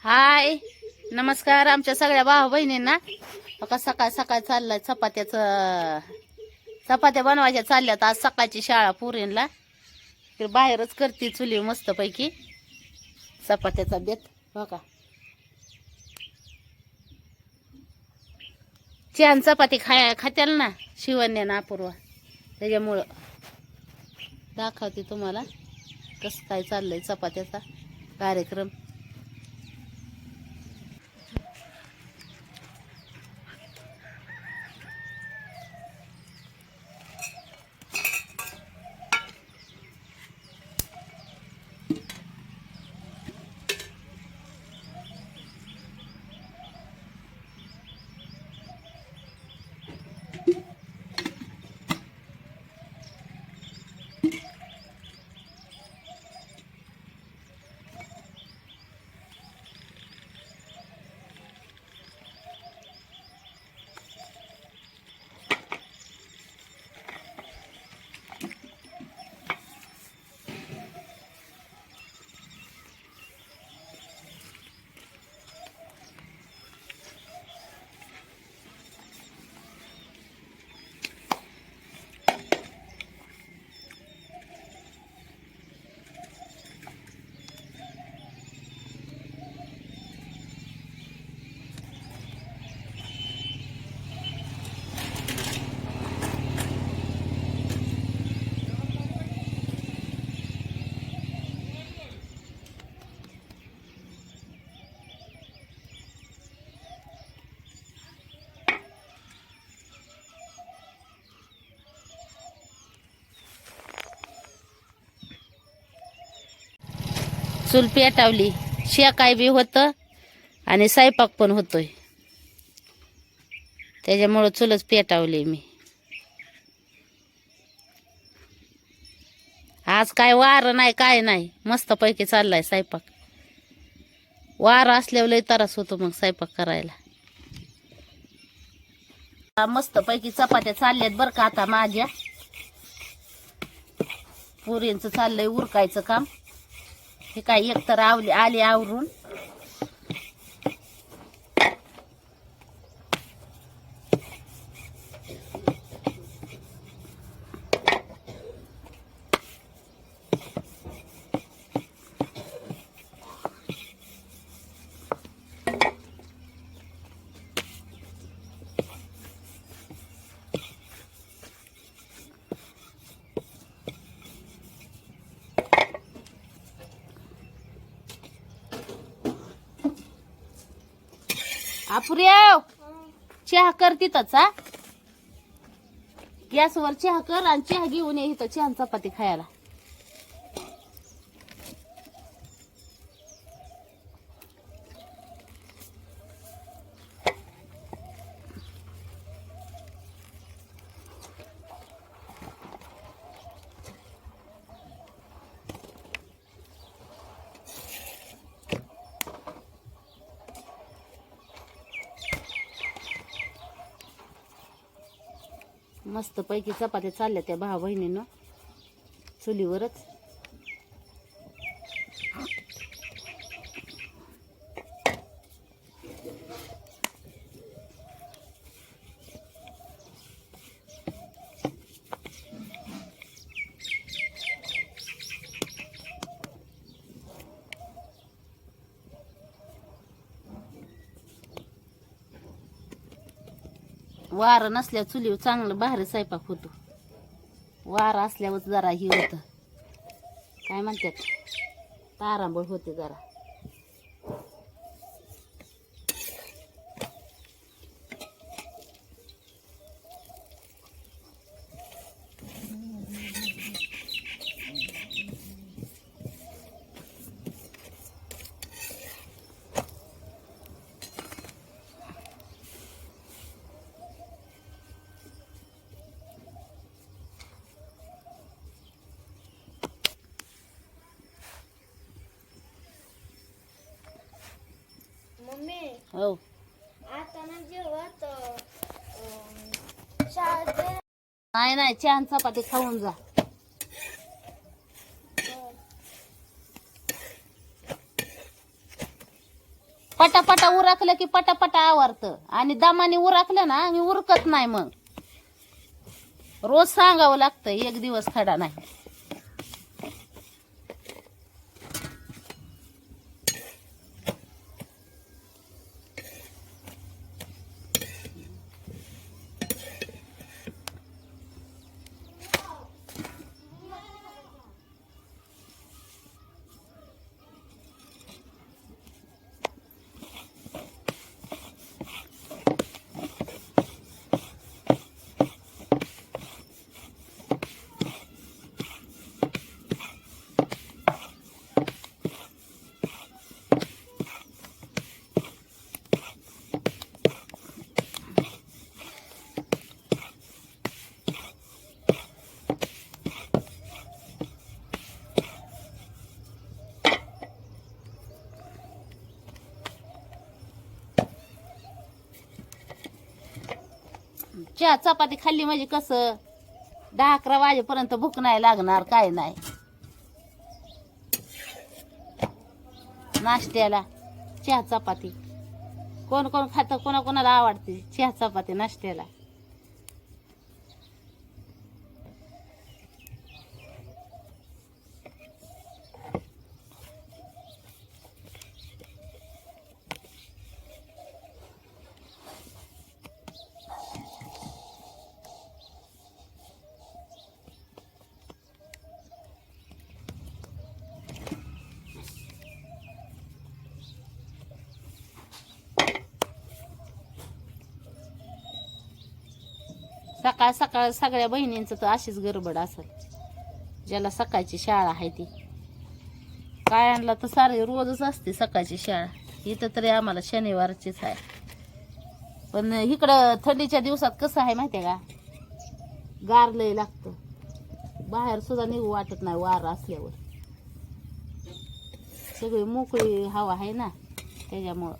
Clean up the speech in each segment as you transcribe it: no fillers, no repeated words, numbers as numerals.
हाय, नमस्कार आमच्या सगळ्या भाऊ बहिणींना. बघा सकाळ सकाळ चाललाय चपात्या बनवायच्या चालल्यात. आज सकाळची शाळा पुरीला बाहेरच करते चुली मस्त पैकी चपात्याचा बेत. बघा छान चपाती खात्याल ना शिवण्या ना अपूर्वा, त्याच्यामुळं दाखवते तुम्हाला कसं काय चाललंय चपात्याचा कार्यक्रम. चूल पेटावली, शेकाय बी होतं आणि स्वयंपाक पण होतोय, त्याच्यामुळं चुलच पेटावली मी. आज काय वार नाही काय नाही, मस्त पैकी चाललाय स्वयंपाक. वार असल्यावर लय त्रास होतो मग स्वयंपाक करायला. मस्त पैकी चपात्या चालल्यात बरं का. आता माझ्या पुरींचं चाललंय उरकायचं काम. हे काय एकतर आली आवरून. अपुर्याव चहा कर तिथंच. हा, गॅसवर चहा कर आणि चहा घेऊन ये इथं चहा चपाती खायला. मस्त पैकी चपात्या चालल्या त्या भाऊ बहिणीनं चुलीवरच. वारं नसल्यावर चुलीवर चांगलं बाहेर स्वयंपाक होतो. वारं असल्यावर जरा हे होतं, काय म्हणतात, तारांबळ होते जरा. हो, आता ना जेवत शाळेत नाही नाही छान चपाती खाऊन जा. पटापटा उरकलं की पटापटा आवरतं आणि दमाने उरकलं ना मी उरकत नाही मग. रोज सांगावं लागतं, एक दिवस खडा नाही. चहा चपाती खाल्ली म्हणजे कसं 10-11 वाजेपर्यंत भूक नाही लागणार, काय नाही. नाश्त्याला चहा चपाती कोण कोण खातं, कोणाकोणाला आवडते चहा चपाती नाश्त्याला. सकाळ सकाळ सगळ्या बहिणींचं तर अशीच गडबड असेल, ज्याला सकाळची शाळा आहे ती. काय आणला तर सारे रोजच असते सकाळची शाळा. इथं तरी आम्हाला शनिवारचीच आहे. पण इकडं थंडीच्या दिवसात कसं आहे माहितीये का, गार लय लागतं, बाहेर सुद्धा निघू वाटत नाही वारा असल्यावर. सगळी मोकळी हवा आहे ना त्याच्यामुळं.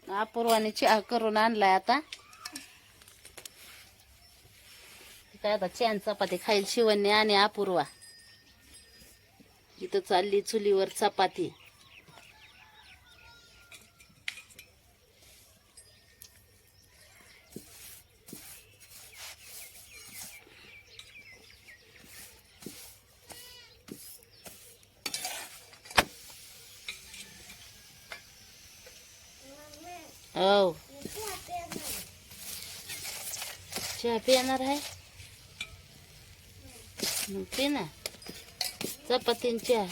अपूर्वाने चहा करून आणलाय आता. काय आता चहा चपाती खाईल शिवण्य आणि अपूर्वा. इथं चालली चुलीवर चपाती. हो चहा पिणार आहे मग पे ना चपातीन चहा.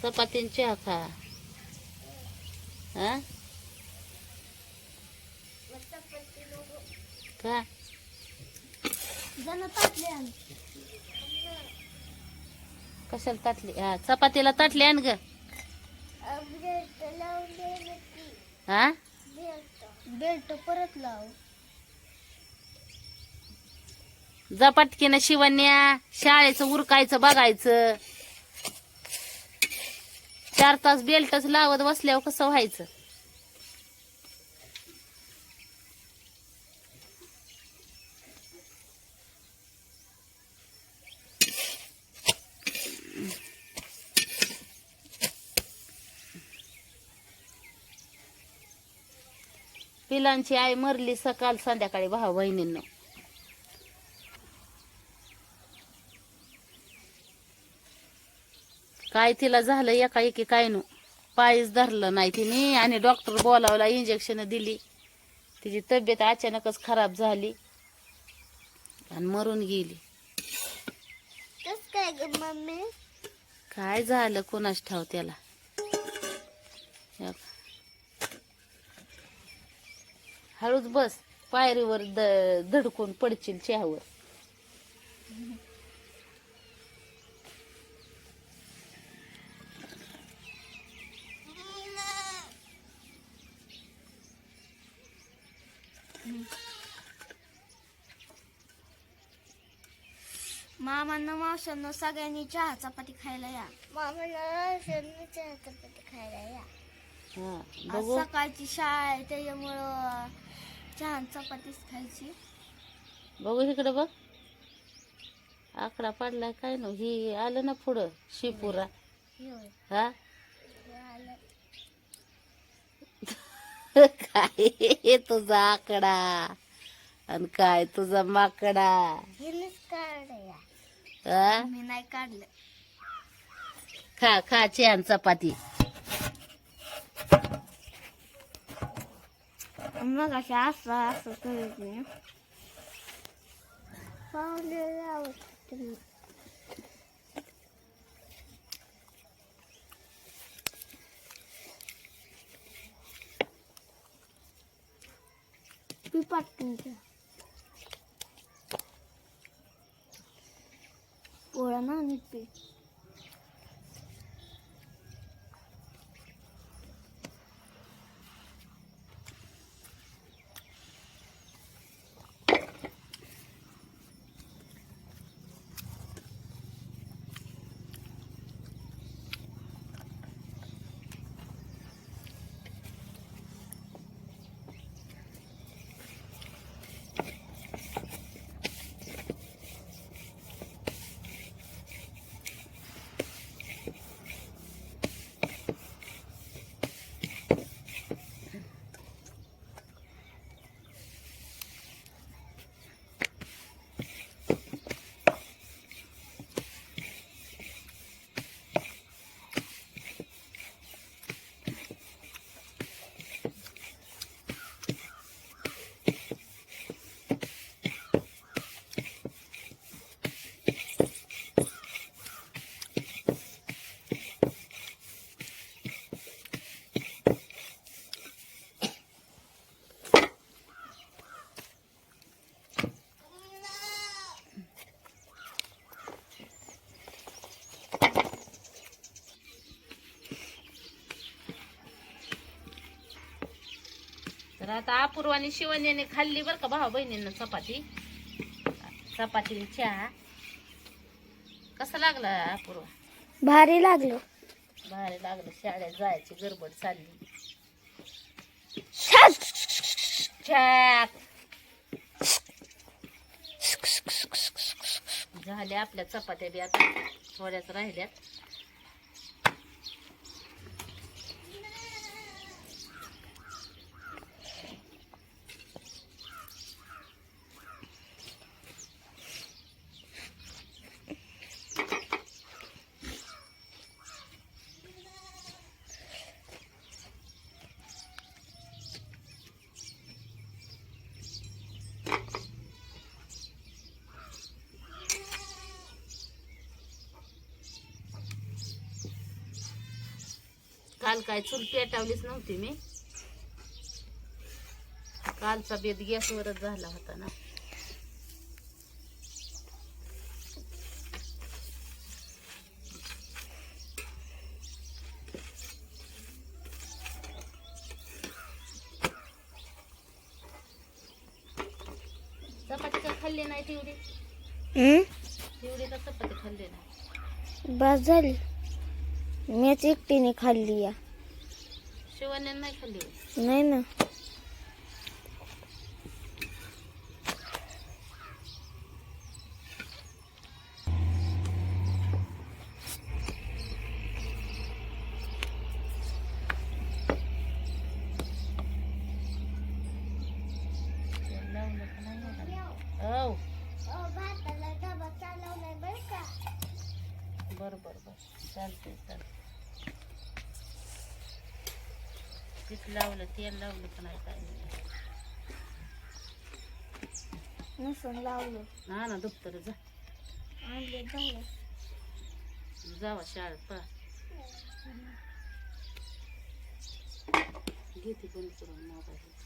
चपातीन चहा खा. हा का कशाला ताटली, हा चपातीला ताटली आण ग. हा बेल्ट परत लाव. झपाटकीनं शिवण्या शाळेचं उरकायचं बघायचं. 4 तास बेल्टच लावत बसल्यावर कसं व्हायचं? पिलांची आई मरली सकाळ संध्याकाळी भाऊ बहिणींनो. काय तिला झालं एकाएकी काय नो, पायच धरलं नाही तिने आणि डॉक्टर बोलावला, इंजेक्शन दिली. तिची तब्येत अचानकच खराब झाली आणि मरून गेली. कस काय ग मम्मी? काय झालं कोणाच ठाव त्याला. हळूच बस, पायरीवर धडकून पडशील चहावर. मामांना मावशांना सगळ्यांनी चहा चपाती खायला या. मामांना चहा चपाती खायला या. हा आज बघू. सकाळची शाळा आहे त्याच्यामुळं चहा चपातीच खायची. बघू इकडे बघ, आकडा पडलाय काय नो. ही आलं ना पुढं शिपुरा. हा काय तुझा आकडा आणि काय तुझा माकडा. हा? मी नाही काढलं. खा खा छान चपाती. मग अशा असं असं करत नाही. पोळा ना नीट पीठ. तर आता अपूर्व आणि शिवण्याने खाल्ली बर का भाऊ बहिणींना चपाती. चपाती चहा कसं लागला अपूर्व? भारी लागलो. भारी लागलं. शाळेत जायची गडबड चालली. झाल्या आपल्या चपात्या बी आता थोड्याच राहिल्यात. काल काय चूल पेटावलीच नव्हती मी. कालचा बेत गॅसवरच झाला होता ना. चपाती का खाल्ली नाही तेवढी? तेवढी का चपाती खाल्ली नाही? बस झाली. मीच एकटीने खाल्ली या. शिवान्यानं नाही खाल्ली. नाही ना. हो बर बर बर चालतंय चालतंय. पीठ लावलं तेल लावलं पण आहे काय नाही. नसून लावलं. हा ना दप्तर जा आणले जाऊ. जावा शाळेत पळा. घेते बंद करून मोबाईल.